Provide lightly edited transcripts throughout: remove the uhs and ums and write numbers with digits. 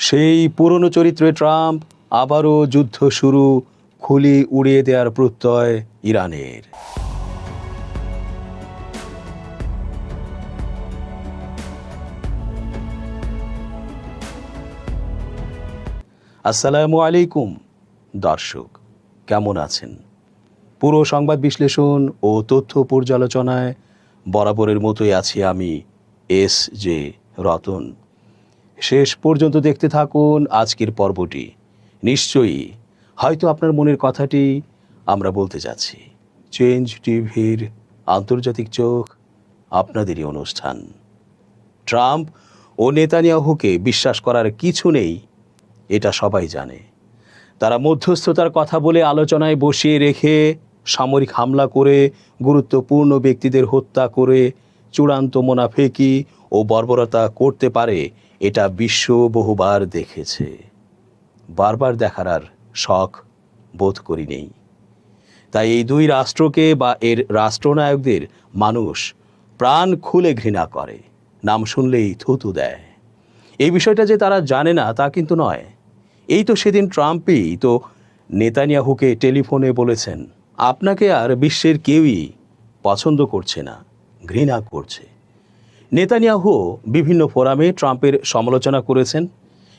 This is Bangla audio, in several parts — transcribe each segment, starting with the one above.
সেই পুরনো চরিত্রে ট্রাম্প, আবারও যুদ্ধ শুরু, খুলি উড়িয়ে দেওয়ার প্রত্যয় ইরানের। আসসালামু আলাইকুম দর্শক, কেমন আছেন? পুরো সংবাদ বিশ্লেষণ ও তথ্য পর্যালোচনায় বরাবরের মতোই আছি আমি এস জে রতন। শেষ পর্যন্ত দেখতে থাকুন আজকের পর্বটি। নিশ্চয়ই হয়তো আপনার মনের কথাটি আমরা বলতে যাচ্ছি। চেঞ্জ টিভির আন্তর্জাতিক চোখ, আপনাদেরই অনুষ্ঠান। ট্রাম্প ও নেতানিয়াহুকে বিশ্বাস করার কিছু নেই, এটা সবাই জানে। তারা মধ্যস্থতার কথা বলে আলোচনায় বসিয়ে রেখে সামরিক হামলা করে, গুরুত্বপূর্ণ ব্যক্তিদের হত্যা করে চূড়ান্ত মোনাফেকি ও বর্বরতা করতে পারে, এটা বিশ্ব বহুবার দেখেছে। বারবার দেখার আর শখ বোধ করি নেই। তাই এই দুই রাষ্ট্রকে বা এর রাষ্ট্রনায়কদের মানুষ প্রাণ খুলে ঘৃণা করে, নাম শুনলেই থুতু দেয়। এই বিষয়টা যে তারা জানে না তা কিন্তু নয়। এই তো সেদিন ট্রাম্পই তো নেতানিয়াহুকে টেলিফোনে বলেছেন, আপনাকে আর বিশ্বের কেউই পছন্দ করছে না, ঘৃণা করছে। নেতানিয়াহু বিভিন্ন ফোরামে ট্রাম্পের সমালোচনা করেছেন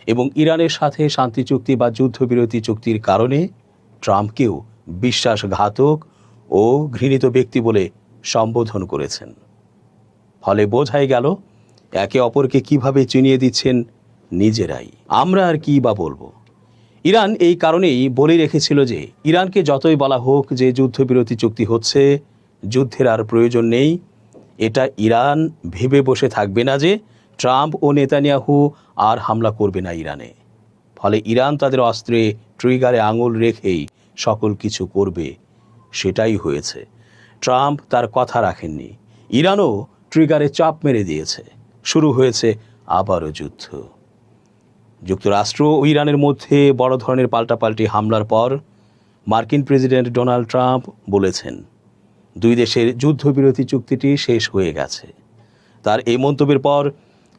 এবং ইরানের সাথে শান্তি চুক্তি বা যুদ্ধবিরতি চুক্তির কারণে ট্রাম্পকেও বিশ্বাসঘাতক ও ঘৃণিত ব্যক্তি বলে সম্বোধন করেছেন। ফলে বোঝাই গেল একে অপরকে কিভাবে চিনিয়ে দিচ্ছেন নিজেরাই। আমরা আর কি বা বলবো। ইরান এই কারণেই বলে রেখেছিল যে ইরানকে যতই বলা হোক যে যুদ্ধবিরতি চুক্তি হচ্ছে, যুদ্ধের আর প্রয়োজন নেই, এটা ইরান ভেবে বসে থাকবে না যে ট্রাম্প ও নেতানিয়াহু আর হামলা করবে না ইরানে। ফলে ইরান তাদের অস্ত্রে ট্রিগারে আঙুল রেখেই সকল কিছু করবে। সেটাই হয়েছে। ট্রাম্প তার কথা রাখেননি, ইরানও ট্রিগারে চাপ মেরে দিয়েছে। শুরু হয়েছে আবারও যুদ্ধ। যুক্তরাষ্ট্র ও ইরানের মধ্যে বড় ধরনের পাল্টাপাল্টি হামলার পর মার্কিন প্রেসিডেন্ট ডোনাল্ড ট্রাম্প বলেছেন, দুই দেশের যুদ্ধবিরতি চুক্তিটি শেষ হয়ে গেছে। তার এই মন্তব্যের পর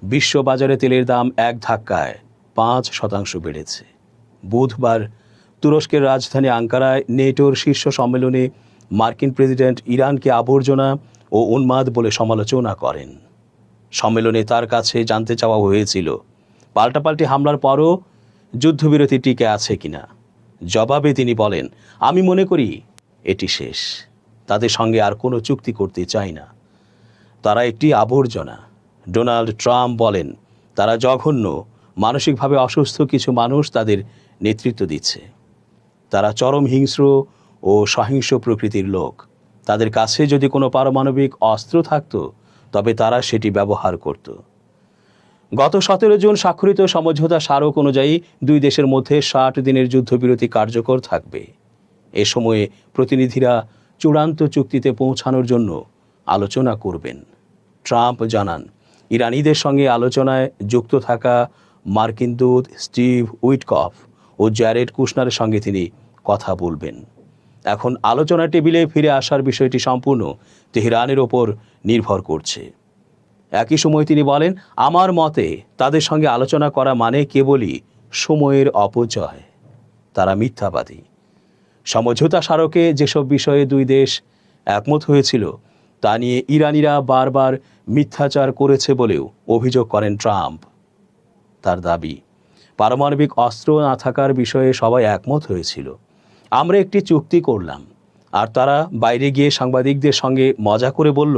বিশ্ববাজারে তেলের দাম এক ধাক্কায় 5% বেড়েছে। বুধবার তুরস্কের রাজধানী আঙ্কারায় নেটোর শীর্ষ সম্মেলনে মার্কিন প্রেসিডেন্ট ইরানকে আবর্জনা ও উন্মাদ বলে সমালোচনা করেন। সম্মেলনে তার কাছে জানতে চাওয়া হয়েছিল, পাল্টাপাল্টি হামলার পরও যুদ্ধবিরতি টিকে আছে কিনা। জবাবে তিনি বলেন, আমি মনে করি এটি শেষ। তাদের সঙ্গে আর কোনো চুক্তি করতে চাই না। তারা একটি আবর্জনা। ডোনাল্ড ট্রাম্প বলেন, তারা জঘন্য, মানসিকভাবে অসুস্থ কিছু মানুষ তাদের নেতৃত্ব দিচ্ছে। তারা চরম হিংস্র ও সহিংস প্রকৃতির লোক। তাদের কাছে যদি কোনো পারমাণবিক অস্ত্র থাকতো তবে তারা সেটি ব্যবহার করত। গত 17 জুন স্বাক্ষরিত সমঝোতা স্মারক অনুযায়ী দুই দেশের মধ্যে 60 দিনের যুদ্ধবিরতি কার্যকর থাকবে। এ সময়ে প্রতিনিধিরা চূড়ান্ত চুক্তিতে পৌঁছানোর জন্য আলোচনা করবেন। ট্রাম্প জানান, ইরানিদের সঙ্গে আলোচনায় যুক্ত থাকা মার্কিন দূত স্টিভ উইটকফ ও জ্যারেড কুশনারের সঙ্গে তিনি কথা বলবেন। এখন আলোচনা টেবিলে ফিরে আসার বিষয়টি সম্পূর্ণ তেহরানের ওপর নির্ভর করছে। একই সময় তিনি বলেন, আমার মতে তাদের সঙ্গে আলোচনা করা মানে কেবলই সময়ের অপচয়। তারা মিথ্যাবাদী। সমঝোতা স্মারকে যেসব বিষয়ে দুই দেশ একমত হয়েছিল তা নিয়ে ইরানিরা বারবার মিথ্যাচার করেছে বলেও অভিযোগ করেন ট্রাম্প। তার দাবি, পারমাণবিক অস্ত্র না থাকার বিষয়ে সবাই একমত হয়েছিল। আমরা একটি চুক্তি করলাম, আর তারা বাইরে গিয়ে সাংবাদিকদের সঙ্গে মজা করে বলল,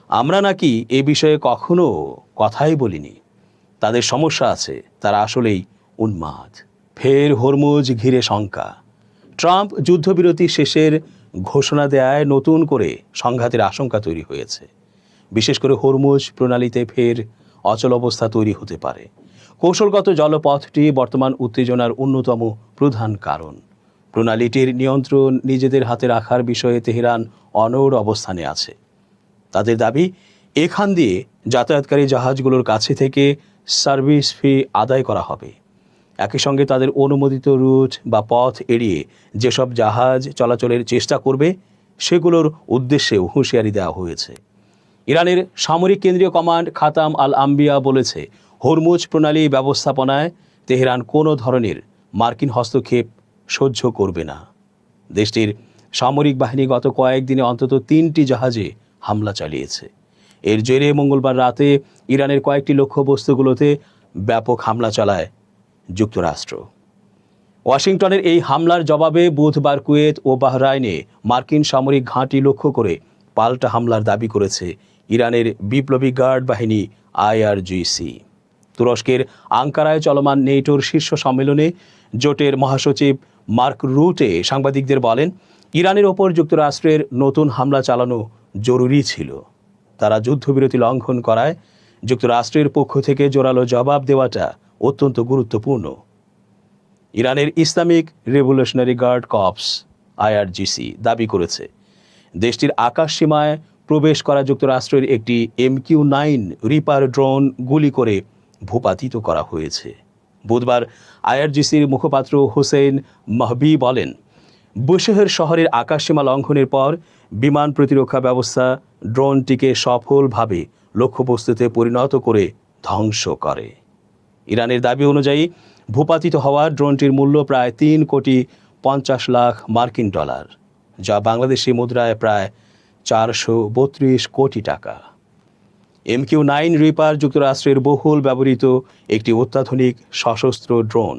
আমরা নাকি এ বিষয়ে কখনো কথাই বলিনি। তাদের সমস্যা আছে, তারা আসলেই উন্মাদ। ফের হরমুজ ঘিরে শঙ্কা। ট্রাম্প যুদ্ধবিরতি শেষের ঘোষণা দেয়ায় নতুন করে সংঘাতের আশঙ্কা তৈরি হয়েছে। বিশেষ করে হরমুজ প্রণালীতে ফের অচল অবস্থা তৈরি হতে পারে। কৌশলগত জলপথটি বর্তমান উত্তেজনার অন্যতম প্রধান কারণ। প্রণালীটির নিয়ন্ত্রণ নিজেদের হাতে রাখার বিষয়ে তেহরান অনড় অবস্থানে আছে। তাদের দাবি, এখান দিয়ে যাতায়াতকারী জাহাজগুলোর কাছে থেকে সার্ভিস ফি আদায় করা হবে। একই সঙ্গে তাদের অনুমোদিত রুট বা পথ এড়িয়ে যেসব জাহাজ চলাচলের চেষ্টা করবে সেগুলোর উদ্দেশ্যেও হুঁশিয়ারি দেওয়া হয়েছে। ইরানের সামরিক কেন্দ্রীয় কমান্ড খাতাম আল আম্বিয়া বলেছে, হরমুজ প্রণালী ব্যবস্থাপনায় তেহরান কোনো ধরনের মার্কিন হস্তক্ষেপ সহ্য করবে না। দেশটির সামরিক বাহিনী গত কয়েকদিনে অন্তত 3টি জাহাজে হামলা চালিয়েছে। এর জেরে মঙ্গলবার রাতে ইরানের কয়েকটি লক্ষ্যবস্তুগুলোতে ব্যাপক হামলা চালায় যুক্তরাষ্ট্র। ওয়াশিংটনের এই হামলার জবাবে বুধবার কুয়েত ও বাহরাইনে মার্কিন সামরিক ঘাঁটি লক্ষ্য করে পাল্টা হামলার দাবি করেছে ইরানের বিপ্লবী গার্ড বাহিনী IRGC। তুরস্কের আঙ্কারায় চলমান নেটোর শীর্ষ সম্মেলনে জোটের মহাসচিব মার্ক রুটে সাংবাদিকদের বলেন, ইরানের ওপর যুক্তরাষ্ট্রের নতুন হামলা চালানো জরুরি ছিল। তারা যুদ্ধবিরতি লঙ্ঘন করায় যুক্তরাষ্ট্রের পক্ষ থেকে জোরালো জবাব দেওয়াটা অত্যন্ত গুরুত্বপূর্ণ। ইরানের Islamic revolutionary guard corps IRGC দাবি করেছে, দেশটির আকাশ সীমায় প্রবেশ করা যুক্তরাষ্ট্রের একটি MQ-9 রিপার ড্রোন গুলি করে ভূপাতিত করা হয়েছে। বুধবার IRGCর মুখপাত্র হোসেন মাহবি বলেন, বুশেহর শহরের আকাশসীমা লঙ্ঘনের পর বিমান প্রতিরক্ষা ব্যবস্থা ড্রোনটিকে সফলভাবে লক্ষ্যবস্তুতে পরিণত করে ধ্বংস করে। ইরানের দাবি অনুযায়ী ভূপাতিত হওয়া ড্রোনটির মূল্য প্রায় $3.50 লাখ, যা বাংলাদেশি মুদ্রায় প্রায় 432 কোটি টাকা। MQ-9 রিপার যুক্তরাষ্ট্রের বহুল ব্যবহৃত একটি অত্যাধুনিক সশস্ত্র ড্রোন।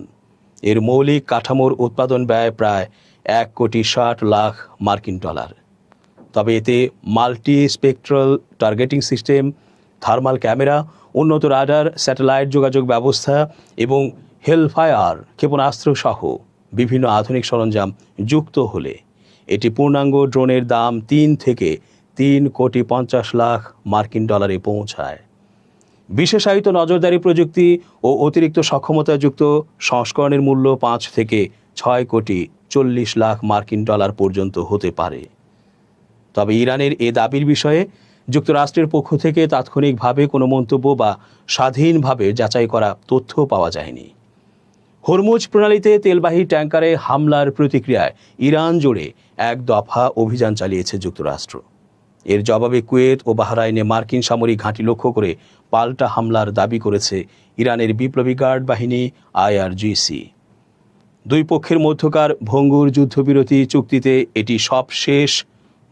এর মৌলিক কাঠামোর উৎপাদন ব্যয় প্রায় $1.60 লাখ। তবে এতে multi spectral targeting system, thermal camera, উন্নত রাডার, স্যাটেলাইট যোগাযোগ ব্যবস্থা এবং হেলফায়ার ক্ষেপণাস্ত্র সহ বিভিন্ন আধুনিক সরঞ্জাম যুক্ত হলে এটি পূর্ণাঙ্গ ড্রোনের দাম $3 থেকে $3.50 লাখ পৌঁছায়। বিশেষায়িত নজরদারি প্রযুক্তি ও অতিরিক্ত সক্ষমতাযুক্ত সংস্করণের মূল্য $5 থেকে $6.40 লাখ পর্যন্ত হতে পারে। তবে ইরানের এ দাবির বিষয়ে যুক্তরাষ্ট্রের পক্ষ থেকে তাৎক্ষণিকভাবে কোনো মন্তব্য বা স্বাধীনভাবে যাচাই করা তথ্য পাওয়া যায়নি। হরমুজ প্রণালীতে তেলবাহী ট্যাঙ্কারে হামলার প্রতিক্রিয়ায় ইরান জুড়ে এক দফা অভিযান চালিয়েছে যুক্তরাষ্ট্র। এর জবাবে কুয়েত ও বাহরাইনে মার্কিন সামরিক ঘাঁটি লক্ষ্য করে পাল্টা হামলার দাবি করেছে ইরানের বিপ্লবী গার্ড বাহিনী IRGC। দুই পক্ষের মধ্যকার ভঙ্গুর যুদ্ধবিরতি চুক্তিতে এটি সবশেষ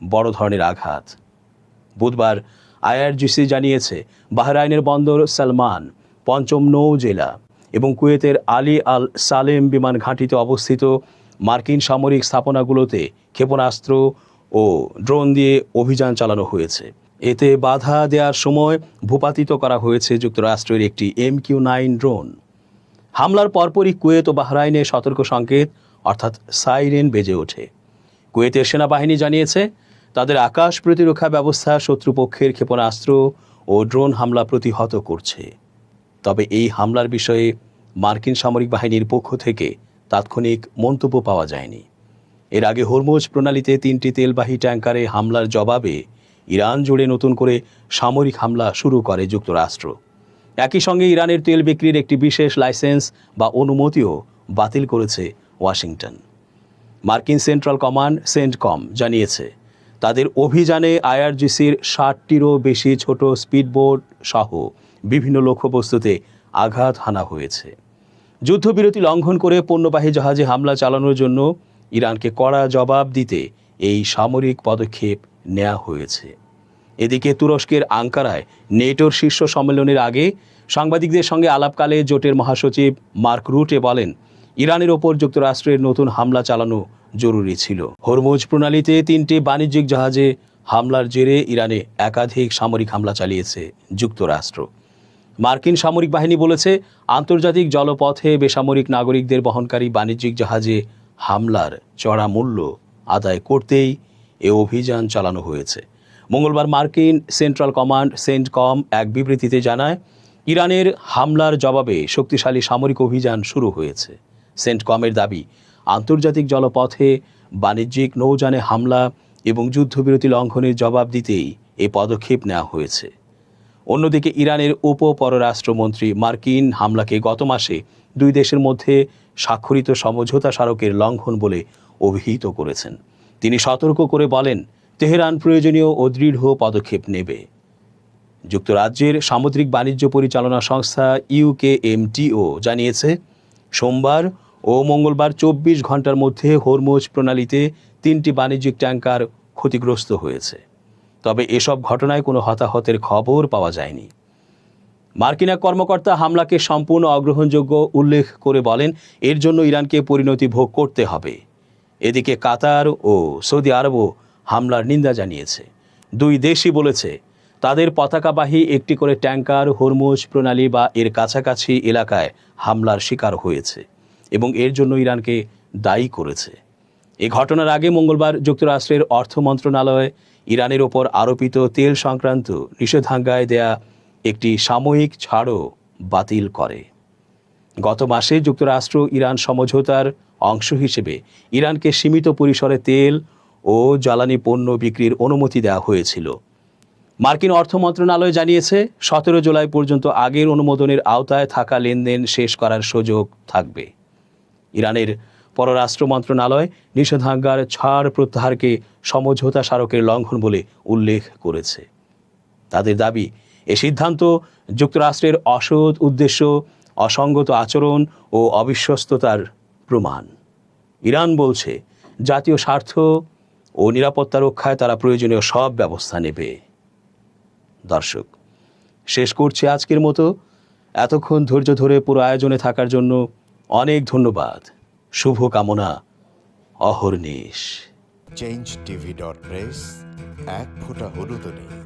বড় ধরনের আঘাত। বুধবার IRGC জানিয়েছে, বাহরাইনের বন্দর সালমান, পঞ্চম নৌ জেলা এবং কুয়েতের আলী আল সালেম বিমান ঘাঁটিতে অবস্থিত মার্কিন সামরিক স্থাপনাগুলোতে ক্ষেপণাস্ত্র ও ড্রোন দিয়ে অভিযান চালানো হয়েছে। এতে বাধা দেওয়ার সময় ভূপাতিত করা হয়েছে যুক্তরাষ্ট্রের একটি MQ-9 ড্রোন। হামলার পরপরই কুয়েত ও বাহরাইনে সতর্ক সংকেত অর্থাৎ সাইরেন বেজে ওঠে। কুয়েতের সেনাবাহিনী জানিয়েছে, তাদের আকাশ প্রতিরক্ষা ব্যবস্থা শত্রুপক্ষের ক্ষেপণাস্ত্র ও ড্রোন হামলা প্রতিহত করছে। তবে এই হামলার বিষয়ে মার্কিন সামরিক বাহিনীর পক্ষ থেকে তাৎক্ষণিক মন্তব্য পাওয়া যায়নি। এর আগে হরমুজ প্রণালীতে 3টি তেলবাহী ট্যাঙ্কারে হামলার জবাবে ইরান জুড়ে নতুন করে সামরিক হামলা শুরু করে যুক্তরাষ্ট্র। একই সঙ্গে ইরানের তেল বিক্রির একটি বিশেষ লাইসেন্স বা অনুমতিও বাতিল করেছে ওয়াশিংটন। মার্কিন সেন্ট্রাল কমান্ড সেন্টকম জানিয়েছে, তাদের অভিযানে IRGCর 60টিরও বেশি ছোট স্পিডবোট সহ বিভিন্ন লক্ষ্যবস্তুতে আঘাত হানা হয়েছে। যুদ্ধবিরতি লঙ্ঘন করে পণ্যবাহী জাহাজে হামলা চালানোর জন্য ইরানকে কড়া জবাব দিতে এই সামরিক পদক্ষেপ নেওয়া হয়েছে। এদিকে তুরস্কের আঙ্কারায় নেটোর শীর্ষ সম্মেলনের আগে সাংবাদিকদের সঙ্গে আলাপকালে জোটের মহাসচিব মার্ক রুটে বলেন, ইরানের ওপর যুক্তরাষ্ট্রের নতুন হামলা চালানো জরুরি ছিল। হরমুজ প্রণালীতে 3টি বাণিজ্যিক জাহাজে হামলার জেরে ইরানে একাধিক সামরিক হামলা চালিয়েছে যুক্তরাষ্ট্র। মার্কিন সামরিক বাহিনী বলেছে, আন্তর্জাতিক জলপথে বেসামরিক নাগরিকদের বহনকারী বাণিজ্যিক জাহাজে হামলার চড়া মূল্য আদায় করতেই এ অভিযান চালানো হয়েছে। মঙ্গলবার মার্কিন সেন্ট্রাল কমান্ড সেন্টকম এক বিবৃতিতে জানায়, ইরানের হামলার জবাবে শক্তিশালী সামরিক অভিযান শুরু হয়েছে। সেন্টকমের দাবি, আন্তর্জাতিক জলপথে বাণিজ্যিক নৌযানে হামলা এবং যুদ্ধবিরতি লঙ্ঘনের জবাব দিতেই এই পদক্ষেপ নেওয়া হয়েছে। অন্যদিকে ইরানের উপপররাষ্ট্রমন্ত্রী মার্কিন হামলাকে গত মাসে দুই দেশের মধ্যে স্বাক্ষরিত সমঝোতা স্মারকের লঙ্ঘন বলে অভিহিত করেছেন। তিনি সতর্ক করে বলেন, তেহরান প্রয়োজনীয় ও দৃঢ় পদক্ষেপ নেবে। যুক্তরাজ্যের সামুদ্রিক বাণিজ্য পরিচালনা সংস্থা UKMTO জানিয়েছে, সোমবার ও মঙ্গলবার ২৪ ঘন্টার মধ্যে হরমুজ প্রণালীতে ৩টি বাণিজ্যিক ট্যাঙ্কার ক্ষতিগ্রস্ত হয়েছে। তবে এসব ঘটনায় কোনো হতাহতের খবর পাওয়া যায়নি। মার্কিন এক কর্মকর্তা হামলাকে সম্পূর্ণ অগ্রহণযোগ্য উল্লেখ করে বলেন, এর জন্য ইরানকে পরিণতি ভোগ করতে হবে। এদিকে কাতার ও সৌদি আরবও হামলার নিন্দা জানিয়েছে। দুই দেশই বলেছে তাদের পতাকাবাহী একটি করে ট্যাঙ্কার হরমুজ প্রণালী বা এর কাছাকাছি এলাকায় হামলার শিকার হয়েছে এবং এর জন্য ইরানকে দায়ী করেছে। এই ঘটনার আগে মঙ্গলবার যুক্তরাষ্ট্রের অর্থ মন্ত্রণালয় ইরানের ওপর আরোপিত তেল সংক্রান্ত নিষেধাজ্ঞায় দেয়া একটি সাময়িক ছাড়ও বাতিল করে। গত মাসে যুক্তরাষ্ট্র ইরান সমঝোতার অংশ হিসেবে ইরানকে সীমিত পরিসরে তেল ও জ্বালানি পণ্য বিক্রির অনুমতি দেওয়া হয়েছিল। মার্কিন অর্থ মন্ত্রণালয় জানিয়েছে ১৭ জুলাই পর্যন্ত আগের অনুমোদনের আওতায় থাকা লেনদেন শেষ করার সুযোগ থাকবে। ইরানের পররাষ্ট্র মন্ত্রণালয় নিষেধাজ্ঞার ছাড় প্রত্যাহারকে সমঝোতা স্মারকের লঙ্ঘন বলে উল্লেখ করেছে। তাদের দাবি, এ সিদ্ধান্ত যুক্তরাষ্ট্রের অসৎ উদ্দেশ্য, অসঙ্গত আচরণ ও অবিশ্বস্ততার প্রমাণ। ইরান বলছে জাতীয় স্বার্থ ও নিরাপত্তা রক্ষায় তারা প্রয়োজনীয় সব ব্যবস্থা নেবে। দর্শক, শেষ করছি আজকের মতো। এতক্ষণ ধৈর্য ধরে পুরো আয়োজনে থাকার জন্য অনেক ধন্যবাদ। শুভ কামনা অহর্নিশ। change tv.press এক ফোঁটা হলুদও নেই।